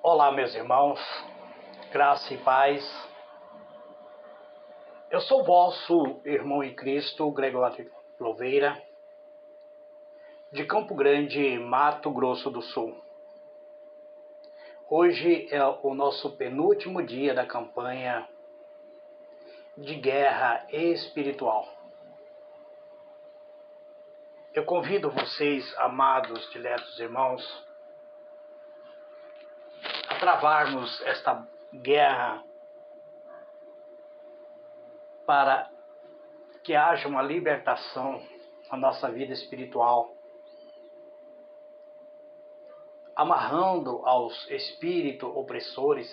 Olá, meus irmãos, graça e paz. Eu sou vosso irmão em Cristo, Gregório Louveira, de Campo Grande, Mato Grosso do Sul. Hoje é o nosso penúltimo dia da campanha de guerra espiritual. Eu convido vocês, amados, diletos irmãos, a travarmos esta guerra para que haja uma libertação na nossa vida espiritual, amarrando aos espíritos opressores.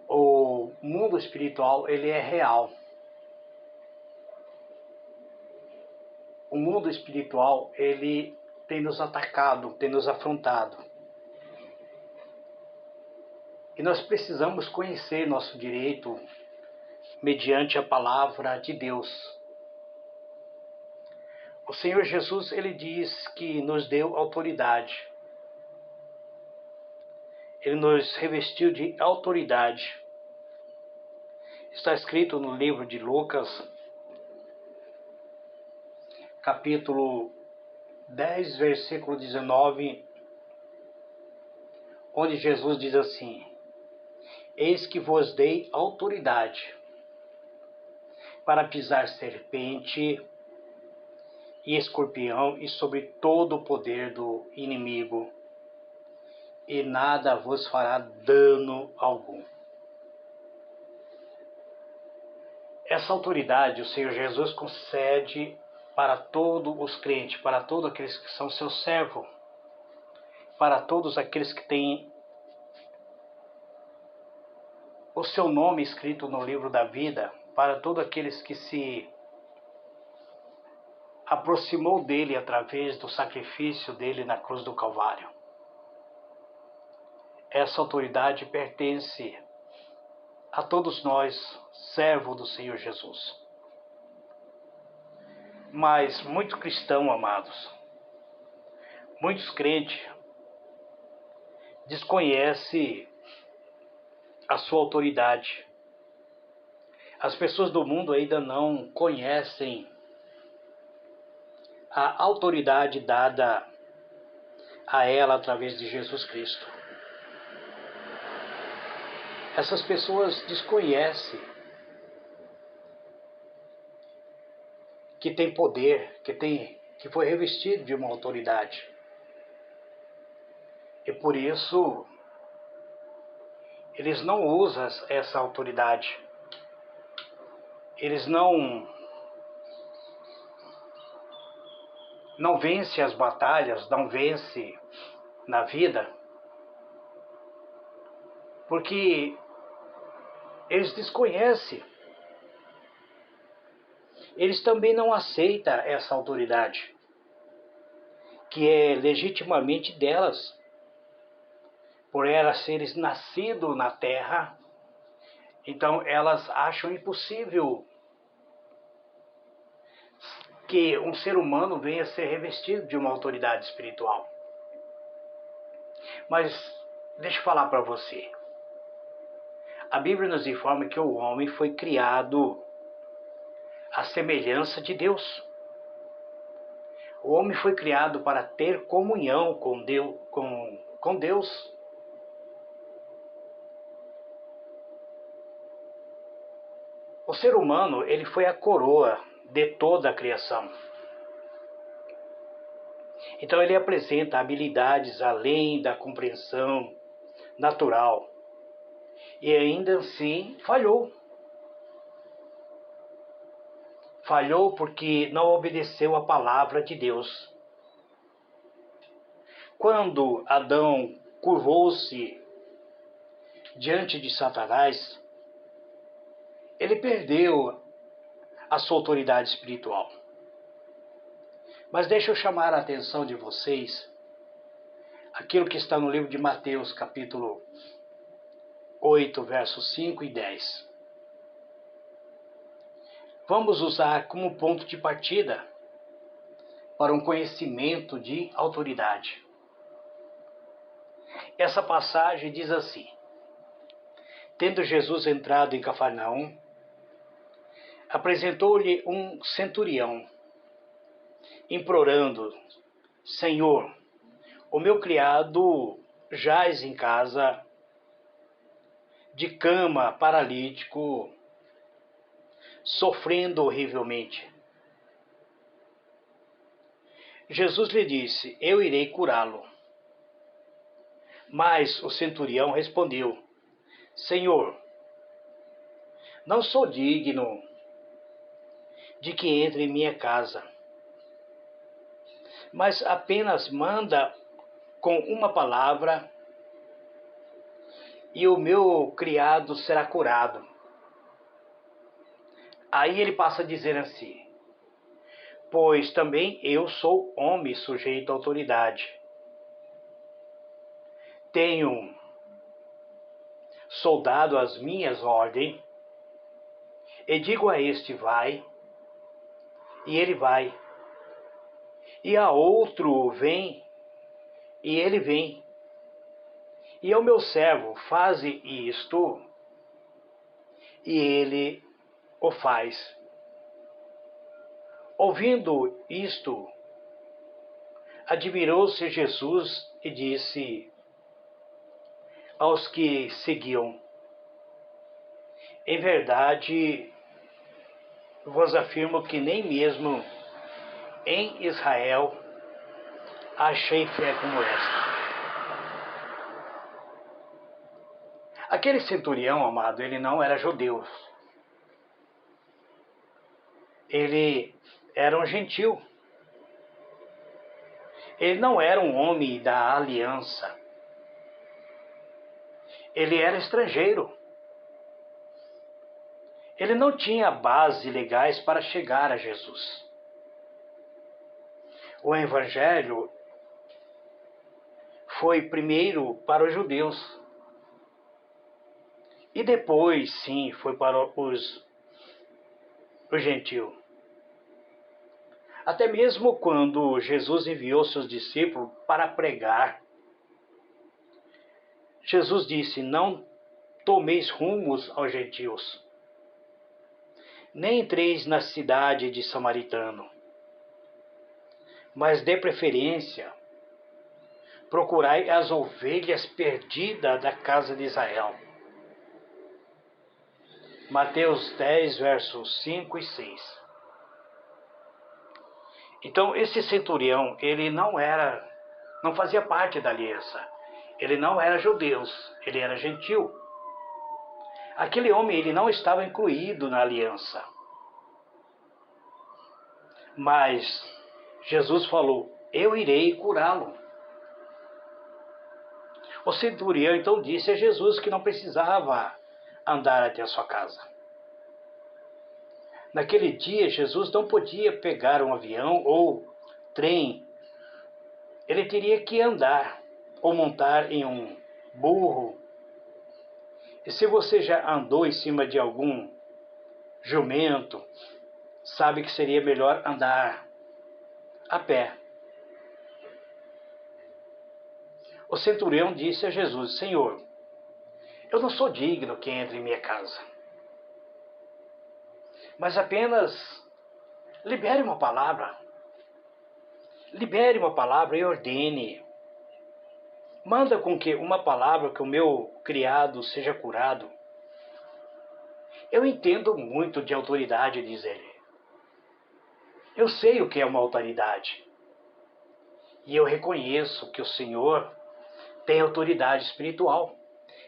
O mundo espiritual, ele é real. O mundo espiritual, ele tem nos atacado, tem nos afrontado. E nós precisamos conhecer nosso direito mediante a palavra de Deus. O Senhor Jesus, ele diz que nos deu autoridade. Ele nos revestiu de autoridade. Está escrito no livro de Lucas, capítulo 10, versículo 19, onde Jesus diz assim: Eis que vos dei autoridade para pisar serpente e escorpião e sobre todo o poder do inimigo, e nada vos fará dano algum. Essa autoridade o Senhor Jesus concede para todos os crentes, para todos aqueles que são seus servos, para todos aqueles que têm o seu nome escrito no livro da vida, para todos aqueles que se aproximou dele através do sacrifício dele na cruz do Calvário. Essa autoridade pertence a todos nós, servos do Senhor Jesus. Mas muitos cristãos, amados, muitos crentes, desconhecem a sua autoridade. As pessoas do mundo ainda não conhecem a autoridade dada a ela através de Jesus Cristo. Essas pessoas desconhecem que tem poder, que foi revestido de uma autoridade. E por isso eles não usam essa autoridade. Eles não vencem as batalhas, não vencem na vida, porque eles desconhecem. Eles também não aceitam essa autoridade, que é legitimamente delas, por elas serem nascidas na terra. Então elas acham impossível que um ser humano venha a ser revestido de uma autoridade espiritual. Mas deixa eu falar para você. A Bíblia nos informa que o homem foi criado à semelhança de Deus. O homem foi criado para ter comunhão com Deus. O ser humano, ele foi a coroa de toda a criação. Então ele apresenta habilidades além da compreensão natural. E ainda assim falhou. Falhou porque não obedeceu a palavra de Deus. Quando Adão curvou-se diante de Satanás, ele perdeu a sua autoridade espiritual. Mas deixa eu chamar a atenção de vocês aquilo que está no livro de Mateus, capítulo 8, versos 5 e 10. Vamos usar como ponto de partida para um conhecimento de autoridade. Essa passagem diz assim: tendo Jesus entrado em Cafarnaum, apresentou-lhe um centurião, implorando: Senhor, o meu criado jaz em casa, de cama, paralítico, sofrendo horrivelmente. Jesus lhe disse: eu irei curá-lo. Mas o centurião respondeu: Senhor, não sou digno de que entre em minha casa, mas apenas manda com uma palavra e o meu criado será curado. Aí ele passa a dizer assim: pois também eu sou homem sujeito à autoridade. Tenho soldado as minhas ordens, e digo a este: vai, e ele vai. E a outro: vem, e ele vem. E ao meu servo: faze isto, e ele o faz. Ouvindo isto, admirou-se Jesus e disse aos que seguiam: em verdade vos afirmo que nem mesmo em Israel achei fé como esta. Aquele centurião, amado, ele não era judeu. Ele era um gentil. Ele não era um homem da aliança. Ele era estrangeiro. Ele não tinha bases legais para chegar a Jesus. O evangelho foi primeiro para os judeus. E depois, sim, foi para os gentios. Até mesmo quando Jesus enviou seus discípulos para pregar, Jesus disse: não tomeis rumos aos gentios, nem entreis na cidade de Samaritano, mas de preferência procurai as ovelhas perdidas da casa de Israel. Mateus 10, versos 5 e 6. Então, esse centurião, ele não fazia parte da aliança. Ele não era judeu, ele era gentil. Aquele homem, ele não estava incluído na aliança. Mas Jesus falou: eu irei curá-lo. O centurião então disse a Jesus que não precisava andar até a sua casa. Naquele dia, Jesus não podia pegar um avião ou trem. Ele teria que andar ou montar em um burro. E se você já andou em cima de algum jumento, sabe que seria melhor andar a pé. O centurião disse a Jesus: Senhor, eu não sou digno que entre em minha casa, mas apenas libere uma palavra. Libere uma palavra e ordene. Manda com que uma palavra que o meu criado seja curado. Eu entendo muito de autoridade, diz ele. Eu sei o que é uma autoridade. E eu reconheço que o Senhor tem autoridade espiritual.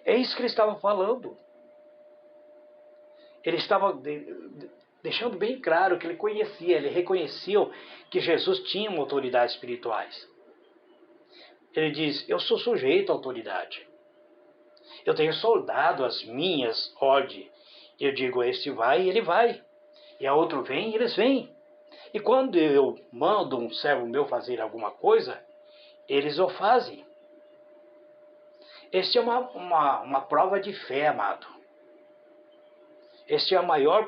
É isso que ele estava falando. Ele estava deixando bem claro que ele conhecia, ele reconhecia que Jesus tinha uma autoridade espirituais. Ele diz: eu sou sujeito à autoridade. Eu tenho soldado as minhas ordens. Eu digo a este: vai, e ele vai. E a outro: vem, e eles vêm. E quando eu mando um servo meu fazer alguma coisa, eles o fazem. Esta é uma prova de fé, amado. Esta é a maior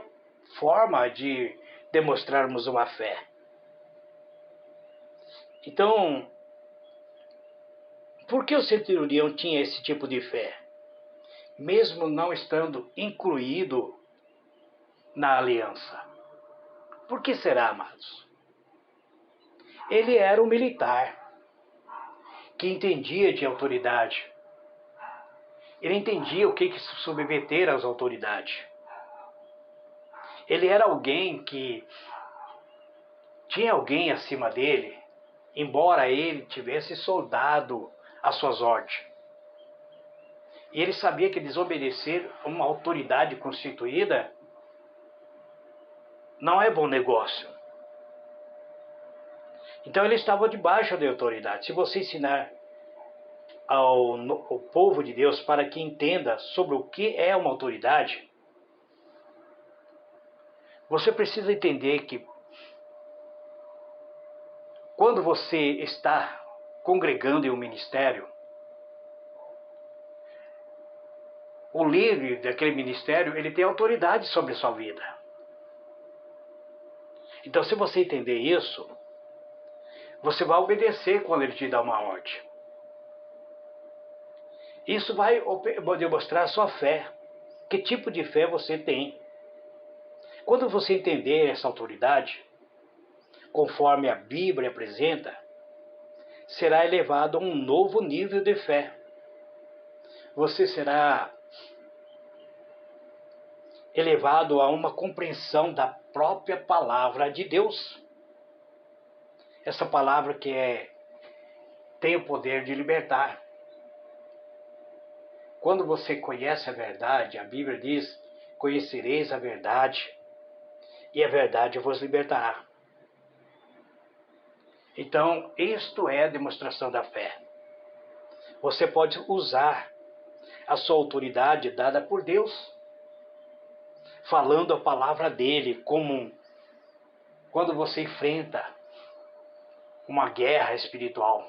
forma de demonstrarmos uma fé. Então, Por que o centurião tinha esse tipo de fé? Mesmo não estando incluído na aliança. Por que será, amados? Ele era um militar que entendia de autoridade. Ele entendia o que se submeter às autoridades. Ele era alguém que tinha alguém acima dele, embora ele tivesse soldado às suas ordens. E ele sabia que desobedecer a uma autoridade constituída não é bom negócio. Então ele estava debaixo da autoridade. Se você ensinar ao povo de Deus para que entenda sobre o que é uma autoridade, você precisa entender que quando você está congregando em um ministério, o líder daquele ministério, ele tem autoridade sobre a sua vida. Então, se você entender isso, você vai obedecer quando ele te dá uma ordem. Isso vai demonstrar a sua fé. Que tipo de fé você tem? Quando você entender essa autoridade, conforme a Bíblia apresenta, será elevado a um novo nível de fé. Você será elevado a uma compreensão da própria palavra de Deus. Essa palavra que tem o poder de libertar. Quando você conhece a verdade, a Bíblia diz: conhecereis a verdade, e a verdade vos libertará. Então, isto é a demonstração da fé. Você pode usar a sua autoridade dada por Deus, falando a palavra dele, como quando você enfrenta uma guerra espiritual.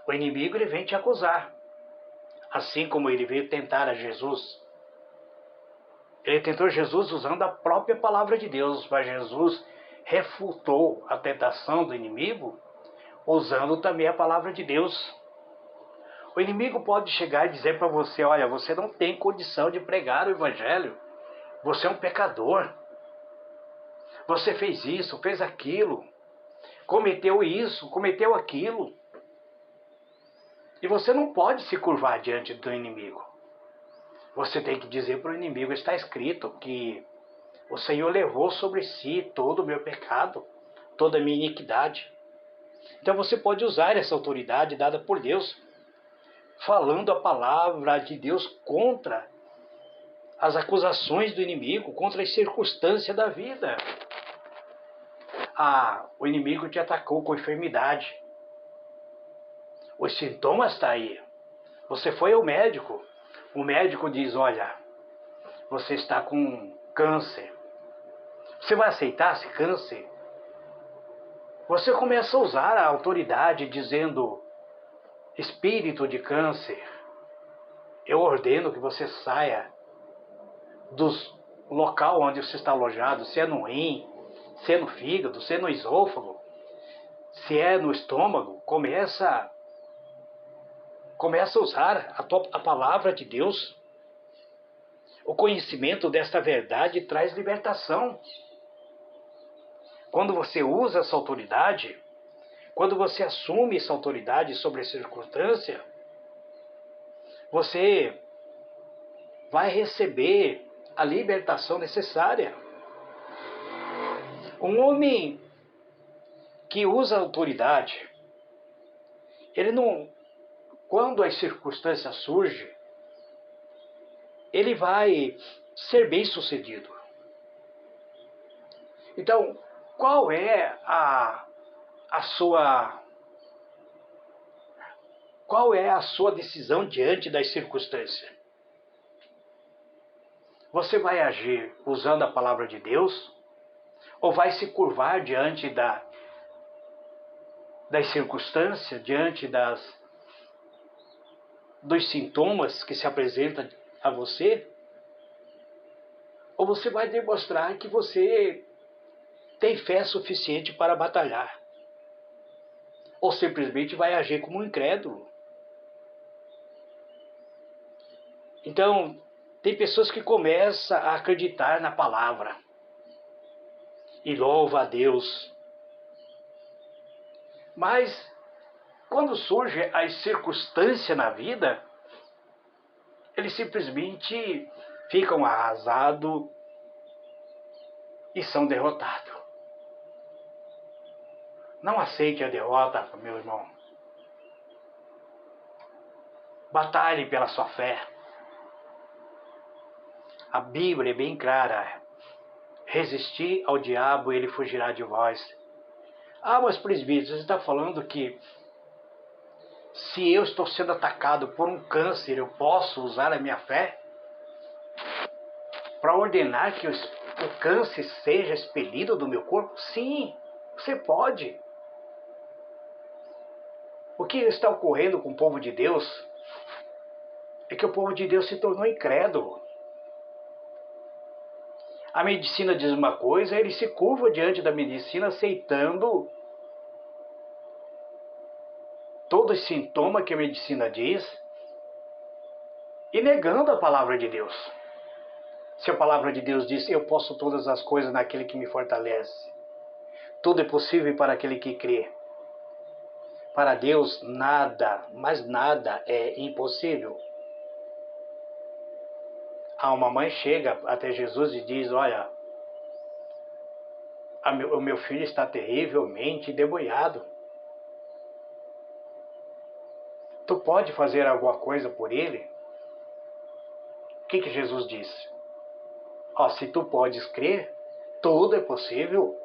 O inimigo ele vem te acusar, assim como ele veio tentar a Jesus. Ele tentou Jesus usando a própria palavra de Deus, mas Jesus refutou a tentação do inimigo usando também a palavra de Deus. O inimigo pode chegar e dizer para você: olha, você não tem condição de pregar o evangelho, você é um pecador, você fez isso, fez aquilo, cometeu isso, cometeu aquilo. E você não pode se curvar diante do inimigo. Você tem que dizer para o inimigo: está escrito que o Senhor levou sobre si todo o meu pecado, toda a minha iniquidade. Então você pode usar essa autoridade dada por Deus, falando a palavra de Deus contra as acusações do inimigo, contra as circunstâncias da vida. O inimigo te atacou com enfermidade. Os sintomas estão aí. Você foi ao médico. O médico diz: olha, você está com câncer. Você vai aceitar esse câncer? Você começa a usar a autoridade dizendo: espírito de câncer, eu ordeno que você saia do local onde você está alojado, se é no rim, se é no fígado, se é no esôfago, se é no estômago. Começa a usar a palavra de Deus. O conhecimento desta verdade traz libertação. Quando você usa essa autoridade, quando você assume essa autoridade sobre a circunstância, você vai receber a libertação necessária. Um homem que usa a autoridade, ele não, quando as circunstâncias surgem, ele vai ser bem sucedido. Então, qual é a sua decisão diante das circunstâncias? Você vai agir usando a palavra de Deus? Ou vai se curvar diante das circunstâncias, diante dos sintomas que se apresentam a você? Ou você vai demonstrar que você tem fé suficiente para batalhar? ou simplesmente vai agir como um incrédulo. Então, tem pessoas que começam a acreditar na palavra e louva a Deus. Mas, quando surge as circunstâncias na vida, eles simplesmente ficam arrasados e são derrotados. Não aceite a derrota, meu irmão. Batalhe pela sua fé. A Bíblia é bem clara. Resistir ao diabo, ele fugirá de vós. Ah, mas presbítero, você está falando que se eu estou sendo atacado por um câncer, eu posso usar a minha fé para ordenar que o câncer seja expelido do meu corpo? Sim, você pode. O que está ocorrendo com o povo de Deus é que o povo de Deus se tornou incrédulo. A medicina diz uma coisa, ele se curva diante da medicina, aceitando todo os sintoma que a medicina diz e negando a palavra de Deus. Se a palavra de Deus diz, eu posso todas as coisas naquele que me fortalece. Tudo é possível para aquele que crê. Para Deus, nada, mas nada é impossível. Uma mãe chega até Jesus e diz, olha, o meu filho está terrivelmente endemoniado. Tu pode fazer alguma coisa por ele? O que Jesus disse? Se tu podes crer, tudo é possível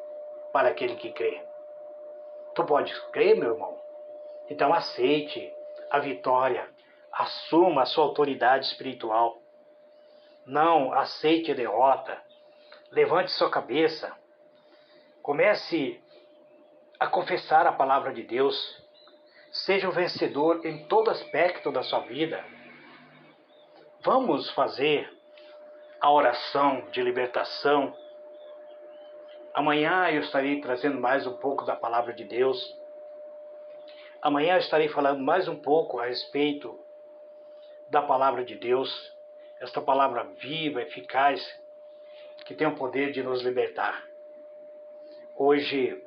para aquele que crê. Tu podes crer, meu irmão? Então aceite a vitória, assuma a sua autoridade espiritual. Não aceite a derrota. Levante sua cabeça. Comece a confessar a palavra de Deus. Seja um vencedor em todo aspecto da sua vida. Vamos fazer a oração de libertação. Amanhã eu estarei trazendo mais um pouco da palavra de Deus. Amanhã eu estarei falando mais um pouco a respeito da palavra de Deus. Esta palavra viva, eficaz, que tem o poder de nos libertar. Hoje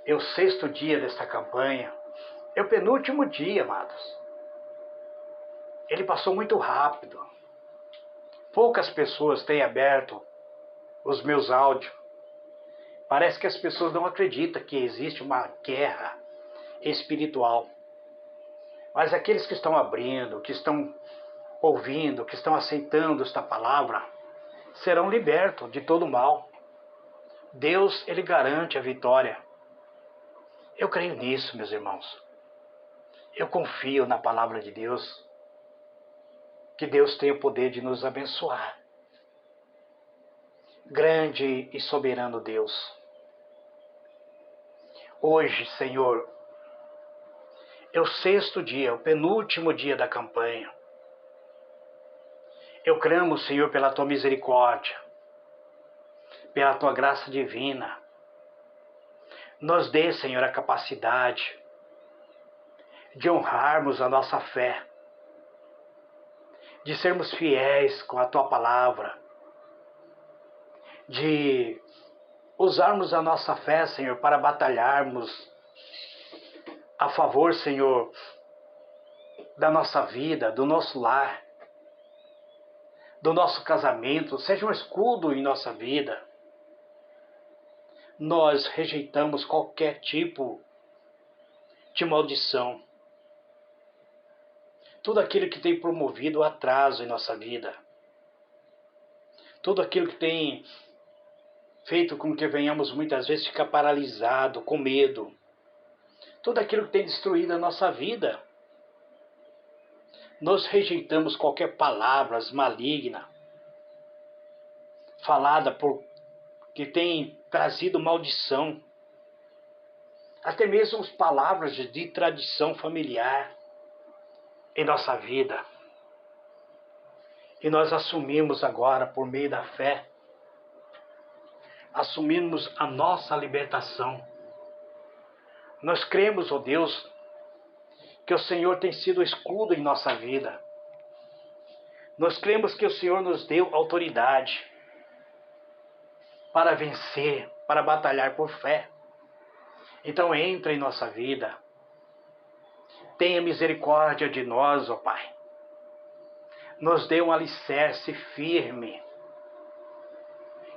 é o 6º dia desta campanha. É o penúltimo dia, amados. Ele passou muito rápido. Poucas pessoas têm aberto os meus áudios. Parece que as pessoas não acreditam que existe uma guerra espiritual. Mas aqueles que estão abrindo, que estão ouvindo, que estão aceitando esta palavra, serão libertos de todo mal. Deus, ele garante a vitória. Eu creio nisso, meus irmãos. Eu confio na palavra de Deus. Que Deus tem o poder de nos abençoar. Grande e soberano Deus. Hoje, Senhor, é o 6º dia, o penúltimo dia da campanha. Eu clamo, Senhor, pela Tua misericórdia, pela Tua graça divina. Nos dê, Senhor, a capacidade de honrarmos a nossa fé, de sermos fiéis com a Tua palavra, de usarmos a nossa fé, Senhor, para batalharmos a favor, Senhor, da nossa vida, do nosso lar, do nosso casamento, seja um escudo em nossa vida. Nós rejeitamos qualquer tipo de maldição. Tudo aquilo que tem promovido o atraso em nossa vida. Tudo aquilo que tem feito com que venhamos muitas vezes ficar paralisado, com medo. Tudo aquilo que tem destruído a nossa vida. Nós rejeitamos qualquer palavra maligna, falada por que tem trazido maldição. Até mesmo as palavras de tradição familiar em nossa vida. E nós assumimos agora, por meio da fé, assumimos a nossa libertação. Nós cremos, ó Deus, que o Senhor tem sido escudo em nossa vida. Nós cremos que o Senhor nos deu autoridade para vencer, para batalhar por fé. Então entra em nossa vida. Tenha misericórdia de nós, ó Pai. Nos dê um alicerce firme.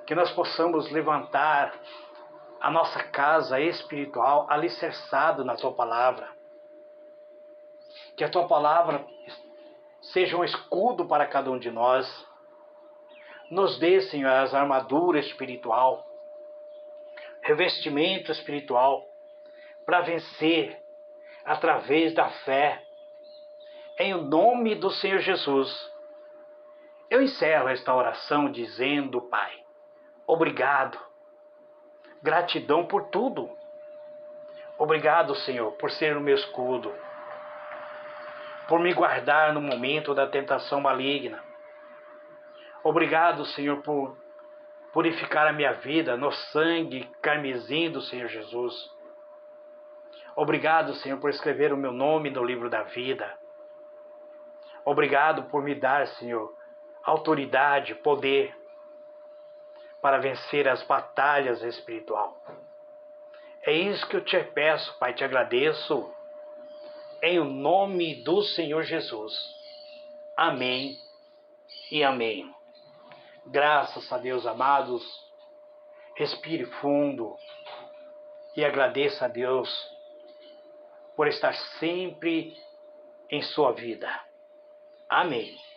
Que nós possamos levantar a nossa casa espiritual alicerçado na Tua Palavra. Que a Tua Palavra seja um escudo para cada um de nós. Nos dê, Senhor, as armaduras espiritual, revestimento espiritual, para vencer através da fé. Em nome do Senhor Jesus, eu encerro esta oração dizendo, Pai, obrigado, gratidão por tudo. Obrigado, Senhor, por ser o meu escudo, por me guardar no momento da tentação maligna. Obrigado, Senhor, por purificar a minha vida no sangue carmesim do Senhor Jesus. Obrigado, Senhor, por escrever o meu nome no livro da vida. Obrigado por me dar, Senhor, autoridade, poder para vencer as batalhas espirituais. É isso que eu te peço, Pai, te agradeço, em nome do Senhor Jesus. Amém e amém. Graças a Deus, amados, respire fundo e agradeça a Deus por estar sempre em sua vida. Amém.